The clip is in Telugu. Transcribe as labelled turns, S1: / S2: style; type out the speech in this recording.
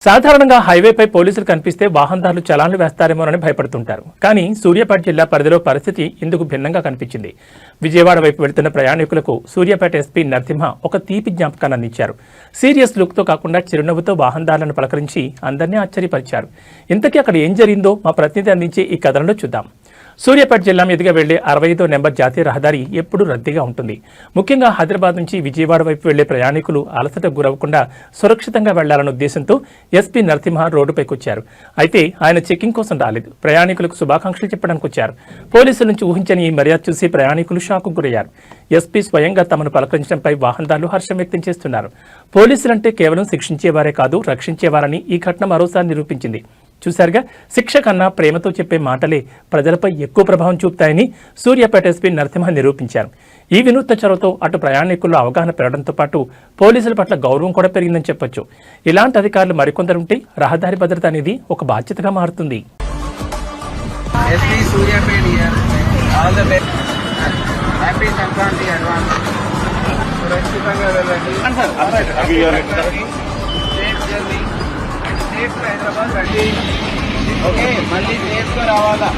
S1: సాధారణంగా హైవేపై పోలీసులు కనిపిస్తే వాహనదారులు చలాన్లు వేస్తారేమోనని భయపడుతుంటారు. కానీ సూర్యాపేట జిల్లా పరిధిలో పరిస్థితి ఇందుకు భిన్నంగా కనిపించింది. విజయవాడ వైపు వెళ్తున్న ప్రయాణికులకు సూర్యాపేట ఎస్పీ నరసింహ ఒక తీపి జ్ఞాపకాన్ని అందించారు. సీరియస్ లుక్తో కాకుండా చిరునవ్వుతో వాహనదారులను పలకరించి అందరినీ ఆశ్చర్యపరిచారు. ఇంతకీ అక్కడ ఏం జరిగిందో మా ప్రతినిధి అందించే ఈ కథనంలో చూద్దాం. సూర్యాపేట జిల్లా మీదుగా వెళ్లే 65వ నెంబర్ జాతీయ రహదారి ఎప్పుడూ రద్దీగా ఉంటుంది. ముఖ్యంగా హైదరాబాద్ నుంచి విజయవాడ వైపు వెళ్లే ప్రయాణికులు అలసటకు గురవకుండా సురక్షితంగా వెళ్లాలన్న ఉద్దేశంతో ఎస్పీ నరసింహ రోడ్డుపైకి వచ్చారు. అయితే ఆయన చెకింగ్ కోసం రాలేదు, ప్రయాణికులకు శుభాకాంక్షలు చెప్పడానికి వచ్చారు. పోలీసుల నుంచి ఊహించని ఈ మర్యాద చూసి ప్రయాణికులు షాకు గురయ్యారు. ఎస్పీ స్వయంగా తమను పలకరించడంపై వాహనదారులు హర్షం వ్యక్తం చేస్తున్నారు. పోలీసులంటే కేవలం శిక్షించేవారే కాదు, రక్షించేవారని ఈ ఘటన మరోసారి నిరూపించింది. చూశారుగా, శిక్ష కన్నా ప్రేమతో చెప్పే మాటలే ప్రజలపై ఎక్కువ ప్రభావం చూపుతాయని సూర్యాపేట ఎస్పీ నరసింహ నిరూపించారు. ఈ వినూత్న చొరవతో అటు ప్రయాణికుల్లో అవగాహన పెరగడంతో పాటు పోలీసుల పట్ల గౌరవం కూడా పెరిగిందని చెప్పొచ్చు. ఇలాంటి అధికారులు మరికొందరుంటే రహదారి భద్రత అనేది ఒక బాధ్యతగా మారుతుంది.
S2: ఓకే, మళ్ళీ సేఫ్గా రావాలా.